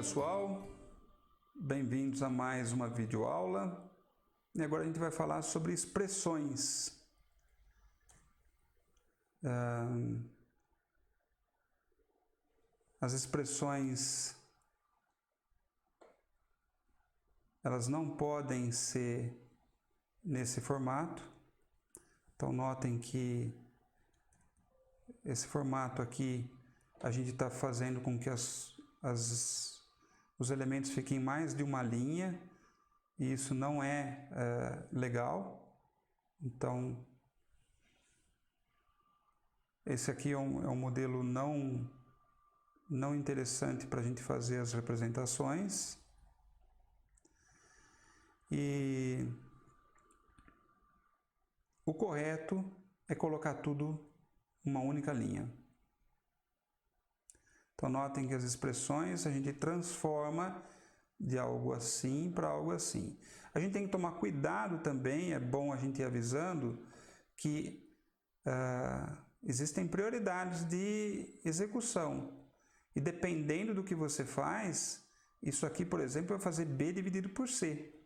pessoal, bem-vindos a mais uma videoaula. E agora a gente vai falar sobre expressões. As expressões, elas não podem ser nesse formato. Então notem que esse formato aqui a gente está fazendo com que os elementos fiquem mais de uma linha, e isso não é legal. Então esse aqui é um modelo não interessante para a gente fazer as representações. E o correto é colocar tudo uma única linha. Então notem que as expressões a gente transforma de algo assim para algo assim. A gente tem que tomar cuidado também, é bom a gente ir avisando que existem prioridades de execução. E dependendo do que você faz, isso aqui, por exemplo, vai fazer B dividido por C.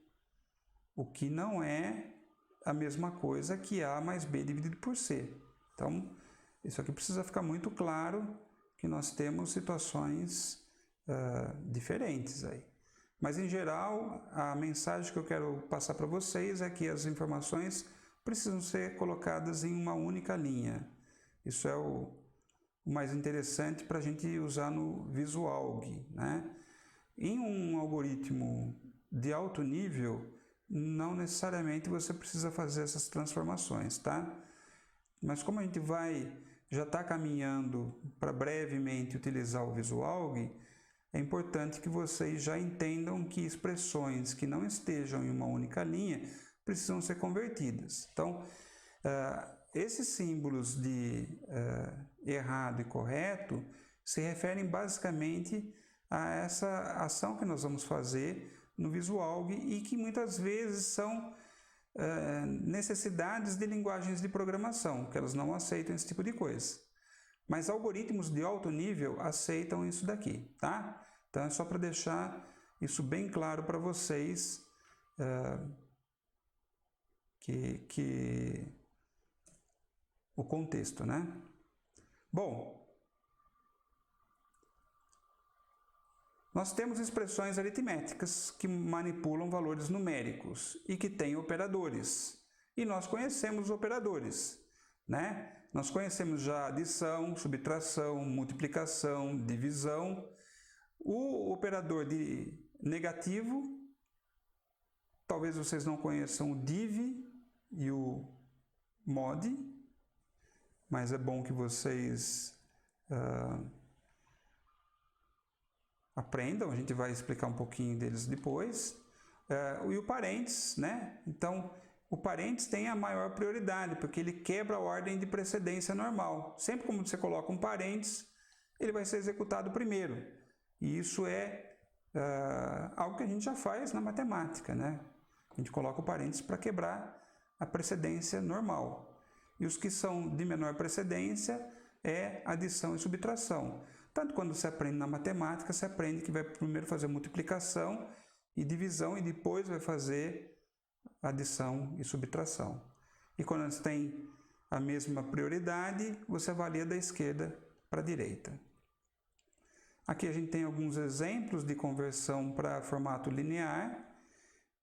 O que não é a mesma coisa que A mais B dividido por C. Então, isso aqui precisa ficar muito claro, que nós temos situações diferentes aí. Mas, em geral, a mensagem que eu quero passar para vocês é que as informações precisam ser colocadas em uma única linha. Isso é o mais interessante para a gente usar no Visualg, né? Em um algoritmo de alto nível, não necessariamente você precisa fazer essas transformações, tá? Mas como a gente já está caminhando para brevemente utilizar o Visualg, é importante que vocês já entendam que expressões que não estejam em uma única linha precisam ser convertidas. Então, esses símbolos de errado e correto se referem basicamente a essa ação que nós vamos fazer no Visualg e que muitas vezes são necessidades de linguagens de programação, que elas não aceitam esse tipo de coisa. Mas algoritmos de alto nível aceitam isso daqui, tá? Então é só para deixar isso bem claro para vocês, que o contexto, né? Bom, nós temos expressões aritméticas que manipulam valores numéricos e que têm operadores. E nós conhecemos os operadores, né? Nós conhecemos já adição, subtração, multiplicação, divisão. O operador de negativo, talvez vocês não conheçam o div e o mod, mas é bom que vocês aprendam, a gente vai explicar um pouquinho deles depois. E o parênteses, né? Então, o parênteses tem a maior prioridade, porque ele quebra a ordem de precedência normal. Sempre que você coloca um parênteses, ele vai ser executado primeiro. E isso é algo que a gente já faz na matemática, né? A gente coloca o parênteses para quebrar a precedência normal. E os que são de menor precedência é adição e subtração. Tanto quando você aprende na matemática, você aprende que vai primeiro fazer multiplicação e divisão e depois vai fazer adição e subtração. E quando eles têm a mesma prioridade, você avalia da esquerda para a direita. Aqui a gente tem alguns exemplos de conversão para formato linear,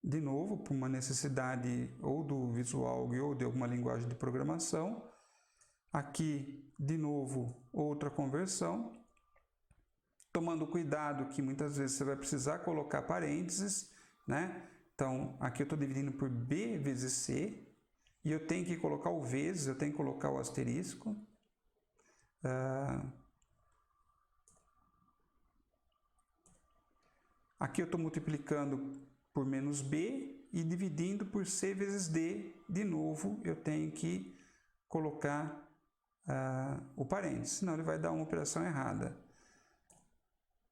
de novo, por uma necessidade ou do Visualg ou de alguma linguagem de programação. Aqui, de novo, outra conversão, tomando cuidado que muitas vezes você vai precisar colocar parênteses, né? Então, aqui eu estou dividindo por B vezes C, e eu tenho que colocar o vezes, eu tenho que colocar o asterisco. Aqui eu estou multiplicando por menos B e dividindo por C vezes D. De novo, eu tenho que colocar o parênteses, senão ele vai dar uma operação errada.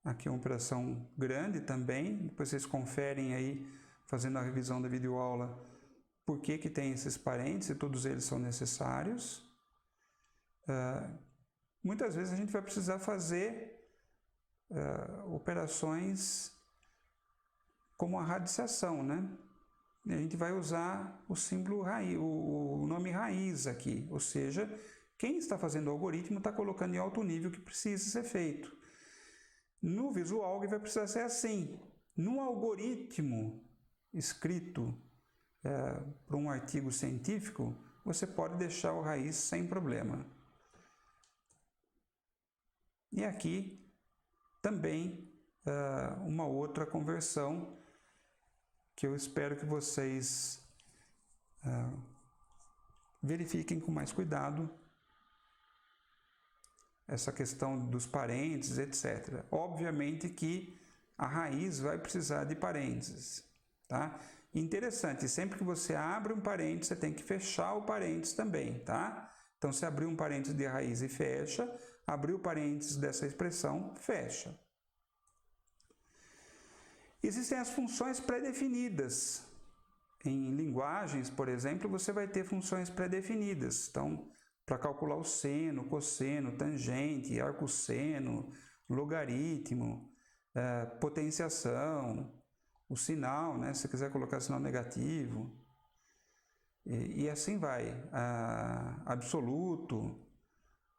Aqui é uma operação grande também, depois vocês conferem aí, fazendo a revisão da videoaula, por que tem esses parênteses, e todos eles são necessários. Muitas vezes a gente vai precisar fazer operações como a radiciação, né? A gente vai usar o símbolo raiz, o nome raiz aqui, ou seja, quem está fazendo o algoritmo está colocando em alto nível o que precisa ser feito. No Visualg vai precisar ser assim. No algoritmo escrito para um artigo científico, você pode deixar o raiz sem problema. E aqui também uma outra conversão que eu espero que vocês verifiquem com mais cuidado essa questão dos parênteses, etc. Obviamente que a raiz vai precisar de parênteses, tá? Interessante, sempre que você abre um parênteses, você tem que fechar o parênteses também, tá? Então, se abrir um parênteses de raiz e fecha, abrir o parênteses dessa expressão, fecha. Existem as funções pré-definidas. Em linguagens, por exemplo, você vai ter funções pré-definidas. Então, para calcular o seno, cosseno, tangente, arcosseno, logaritmo, potenciação, o sinal, né? Se você quiser colocar sinal negativo, e assim vai. Absoluto,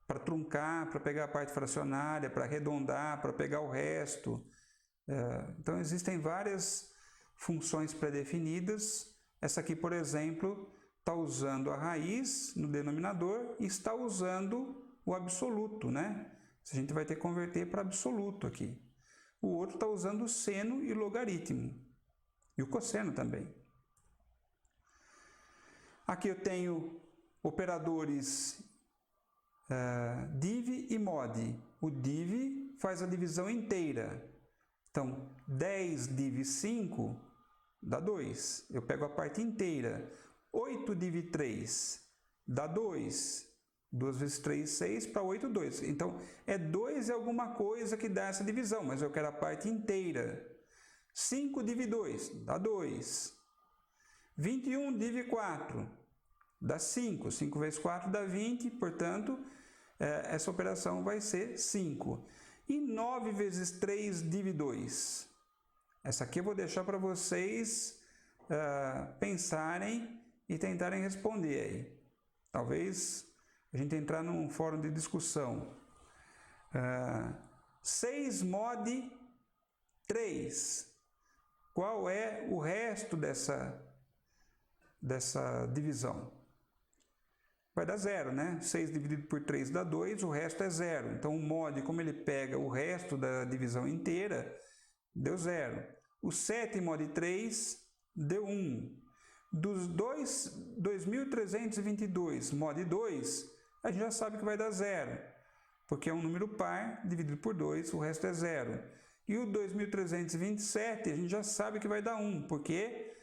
para truncar, para pegar a parte fracionária, para arredondar, para pegar o resto. Então, existem várias funções pré-definidas. Essa aqui, por exemplo, está usando a raiz no denominador e está usando o absoluto, né? A gente vai ter que converter para absoluto aqui. O outro está usando o seno e logaritmo. E o cosseno também. Aqui eu tenho operadores div e mod. O div faz a divisão inteira. Então, 10 div 5 dá 2. Eu pego a parte inteira. 8 div 3 dá 2. 2 vezes 3, 6, para 8, 2. Então, 2 é alguma coisa que dá essa divisão, mas eu quero a parte inteira. 5 div 2 dá 2. 21 div 4 dá 5. 5 vezes 4 dá 20, portanto, essa operação vai ser 5. E 9 vezes 3 div 2? Essa aqui eu vou deixar para vocês pensarem e tentarem responder aí. Talvez a gente entrar num fórum de discussão. 6 mod 3. Qual é o resto dessa divisão? Vai dar 0, né? 6 dividido por 3 dá 2, o resto é 0. Então, o mod, como ele pega o resto da divisão inteira, deu 0. O 7 mod 3 deu 1. Dos 2.322 mod 2, a gente já sabe que vai dar 0, porque é um número par, dividido por 2, o resto é 0. E o 2.327, a gente já sabe que vai dar 1, por quê?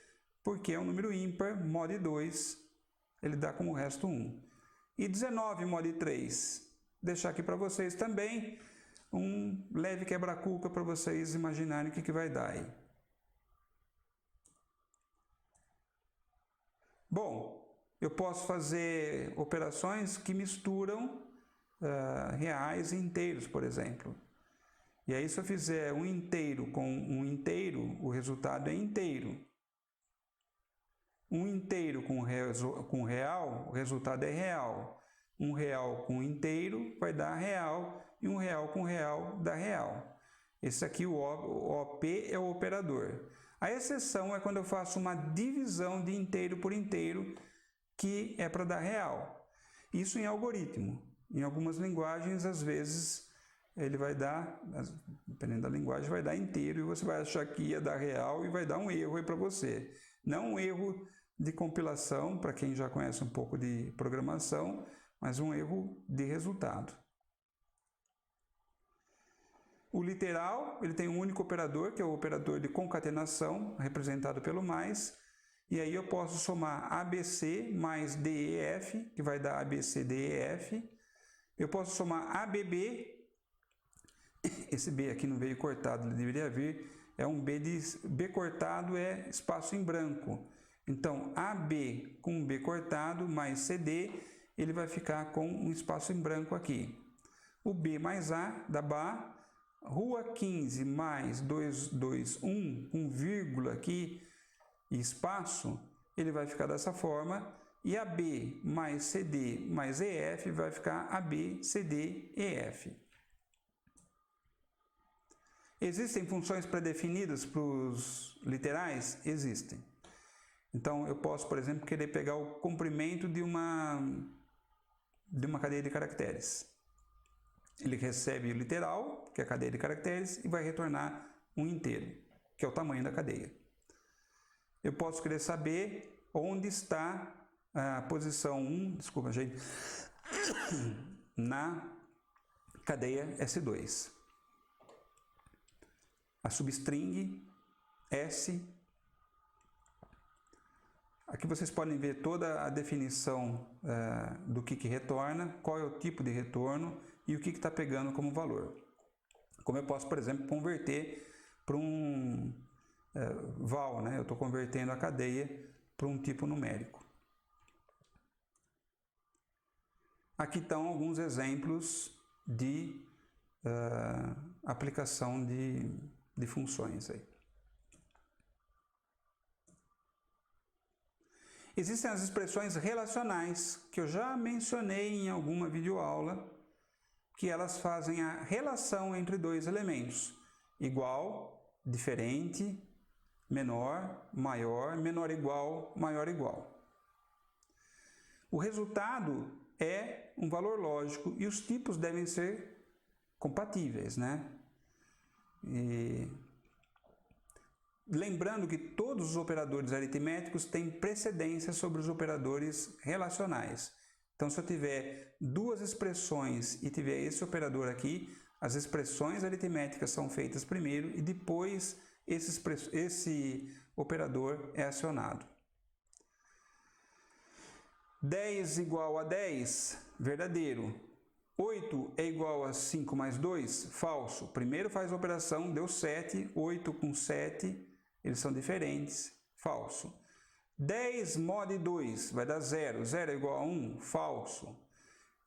Porque é um número ímpar, mod 2, ele dá como resto 1. E 19 mod 3, deixar aqui para vocês também um leve quebra-cuca para vocês imaginarem o que vai dar aí. Bom, eu posso fazer operações que misturam reais e inteiros, por exemplo. E aí, se eu fizer um inteiro com um inteiro, o resultado é inteiro. Um inteiro com real, o resultado é real. Um real com inteiro vai dar real, e um real com real dá real. Esse aqui, o OP, é o operador. A exceção é quando eu faço uma divisão de inteiro por inteiro, que é para dar real. Isso em algoritmo. Em algumas linguagens, às vezes, ele vai dar, dependendo da linguagem, vai dar inteiro, e você vai achar que ia dar real e vai dar um erro aí para você. Não um erro de compilação, para quem já conhece um pouco de programação, mas um erro de resultado. O literal, ele tem um único operador, que é o operador de concatenação, representado pelo mais, e aí eu posso somar ABC mais DEF, que vai dar ABCDEF. Eu posso somar ABB, esse B aqui não veio cortado, ele deveria vir, é um B cortado, é espaço em branco. Então, AB com B cortado mais CD, ele vai ficar com um espaço em branco aqui. O B mais A, da BA, Rua 15 mais 221, com vírgula aqui e espaço, ele vai ficar dessa forma, e AB mais CD mais EF vai ficar AB, CD, EF. Existem funções pré-definidas para os literais? Existem. Então, eu posso, por exemplo, querer pegar o comprimento de uma cadeia de caracteres. Ele recebe o literal, que é a cadeia de caracteres, e vai retornar um inteiro, que é o tamanho da cadeia. Eu posso querer saber onde está a posição 1, desculpa, gente, na cadeia S2. A substring S. Aqui vocês podem ver toda a definição do que retorna, qual é o tipo de retorno e o que está pegando como valor. Como eu posso, por exemplo, converter para um val, né? Eu estou convertendo a cadeia para um tipo numérico. Aqui estão alguns exemplos de aplicação de funções aí. Existem as expressões relacionais, que eu já mencionei em alguma videoaula, que elas fazem a relação entre dois elementos, igual, diferente, menor, maior, menor igual, maior igual. O resultado é um valor lógico e os tipos devem ser compatíveis, né? Lembrando que todos os operadores aritméticos têm precedência sobre os operadores relacionais. Então, se eu tiver duas expressões e tiver esse operador aqui, as expressões aritméticas são feitas primeiro e depois esse operador é acionado. 10 igual a 10, verdadeiro. 8 é igual a 5 mais 2, falso. Primeiro faz a operação, deu 7, 8 com 7, eles são diferentes, falso. 10 mod 2 vai dar 0, 0 é igual a 1, falso.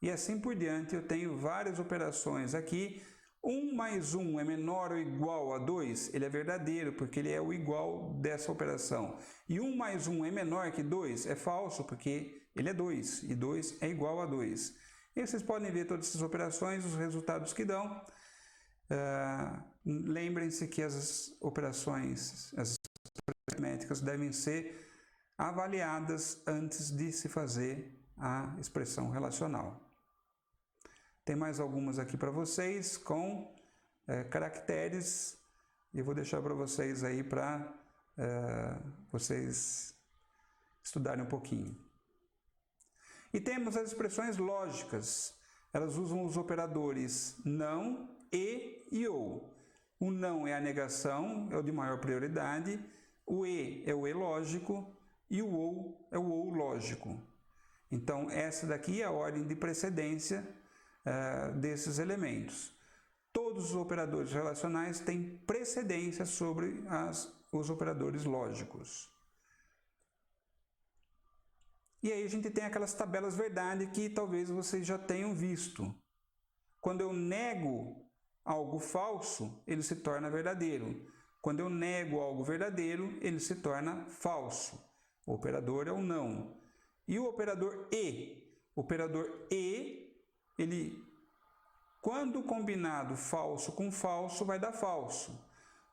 E assim por diante, eu tenho várias operações aqui. 1 mais 1 é menor ou igual a 2, ele é verdadeiro, porque ele é o igual dessa operação. E 1 mais 1 é menor que 2, é falso, porque ele é 2, e 2 é igual a 2. E vocês podem ver todas essas operações, os resultados que dão. Lembrem-se que as operações, as aritméticas devem ser avaliadas antes de se fazer a expressão relacional. Tem mais algumas aqui para vocês com caracteres, e eu vou deixar para vocês aí para vocês estudarem um pouquinho. E temos as expressões lógicas. Elas usam os operadores não, e ou. O não é a negação, é o de maior prioridade. O e é o e lógico e o ou é o ou lógico. Então, essa daqui é a ordem de precedência desses elementos. Todos os operadores relacionais têm precedência sobre os operadores lógicos. E aí a gente tem aquelas tabelas verdade que talvez vocês já tenham visto. Quando eu nego algo falso, ele se torna verdadeiro. Quando eu nego algo verdadeiro, ele se torna falso. O operador é o não. E o operador e? O operador e, ele, quando combinado falso com falso, vai dar falso.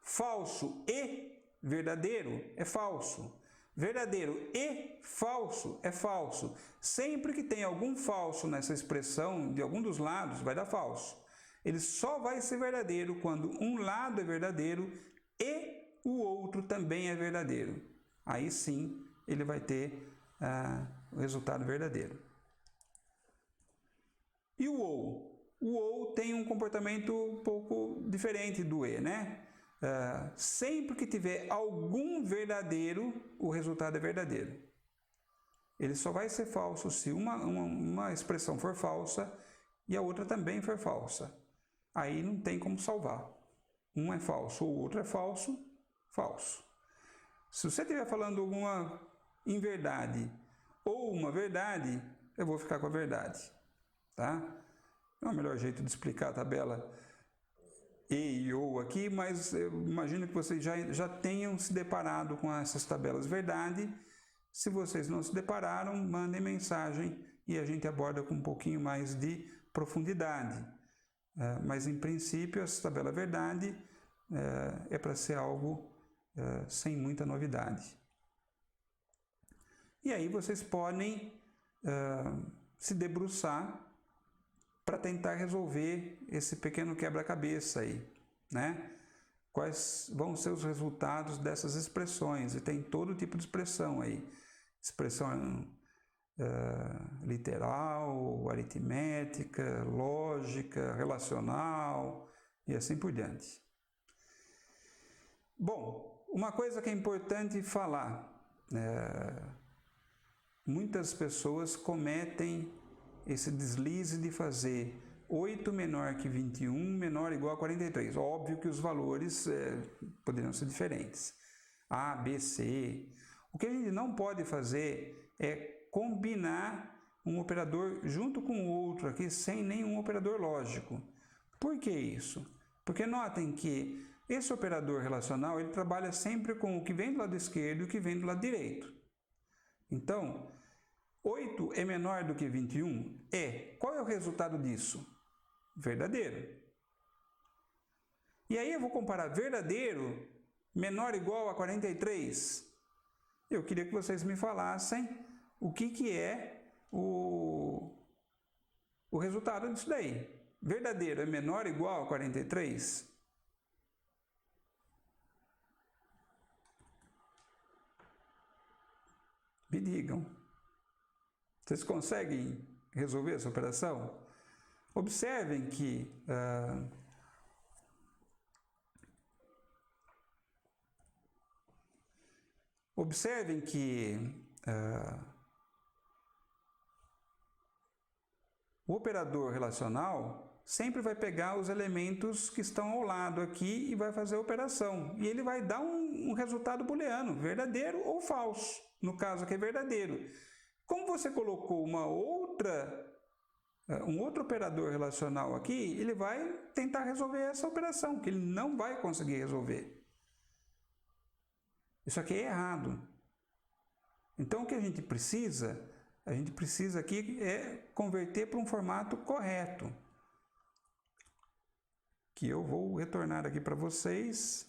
Falso e verdadeiro é falso. Verdadeiro e falso é falso. Sempre que tem algum falso nessa expressão, de algum dos lados, vai dar falso. Ele só vai ser verdadeiro quando um lado é verdadeiro e o outro também é verdadeiro. Aí sim ele vai ter o resultado verdadeiro. E o ou? O ou tem um comportamento um pouco diferente do e, né? Sempre que tiver algum verdadeiro, o resultado é verdadeiro. Ele só vai ser falso se uma expressão for falsa e a outra também for falsa. Aí não tem como salvar. Um é falso, o outro é falso, falso. Se você estiver falando alguma inverdade ou uma verdade, eu vou ficar com a verdade. Tá? É o melhor jeito de explicar a tabela e ou aqui, mas eu imagino que vocês já tenham se deparado com essas tabelas verdade. Se vocês não se depararam, mandem mensagem e a gente aborda com um pouquinho mais de profundidade. Mas, em princípio, essa tabela verdade é para ser algo sem muita novidade. E aí vocês podem se debruçar para tentar resolver esse pequeno quebra-cabeça aí, né? Quais vão ser os resultados dessas expressões? E tem todo tipo de expressão aí. Expressão literal, aritmética, lógica, relacional e assim por diante. Bom, uma coisa que é importante falar, muitas pessoas cometem esse deslize de fazer 8 menor que 21 menor ou igual a 43. Óbvio que os valores poderiam ser diferentes. A, B, C. O que a gente não pode fazer é combinar um operador junto com o outro aqui sem nenhum operador lógico. Por que isso? Porque notem que esse operador relacional ele trabalha sempre com o que vem do lado esquerdo e o que vem do lado direito. Então, 8 é menor do que 21? Qual é o resultado disso? Verdadeiro. E aí eu vou comparar verdadeiro menor ou igual a 43. Eu queria que vocês me falassem o que é o resultado disso daí. Verdadeiro é menor ou igual a 43? Me digam. Vocês conseguem resolver essa operação? Observem que o operador relacional sempre vai pegar os elementos que estão ao lado aqui e vai fazer a operação. E ele vai dar um resultado booleano, verdadeiro ou falso. No caso aqui é verdadeiro. Como você colocou um outro operador relacional aqui, ele vai tentar resolver essa operação, que ele não vai conseguir resolver. Isso aqui é errado. Então, o que a gente precisa aqui converter para um formato correto. Que eu vou retornar aqui para vocês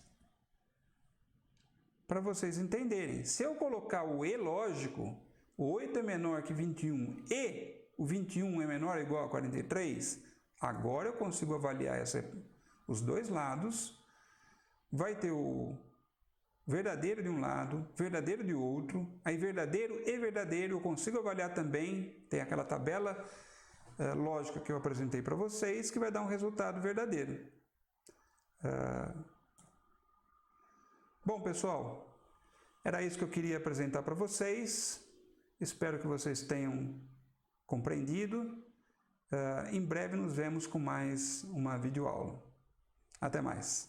entenderem. Se eu colocar o E lógico, o 8 é menor que 21 e o 21 é menor ou igual a 43, agora eu consigo avaliar os dois lados. Vai ter o verdadeiro de um lado, verdadeiro de outro, aí verdadeiro e verdadeiro eu consigo avaliar também. Tem aquela tabela lógica que eu apresentei para vocês que vai dar um resultado verdadeiro. Bom, pessoal, era isso que eu queria apresentar para vocês. Espero que vocês tenham compreendido. Em breve nos vemos com mais uma videoaula. Até mais!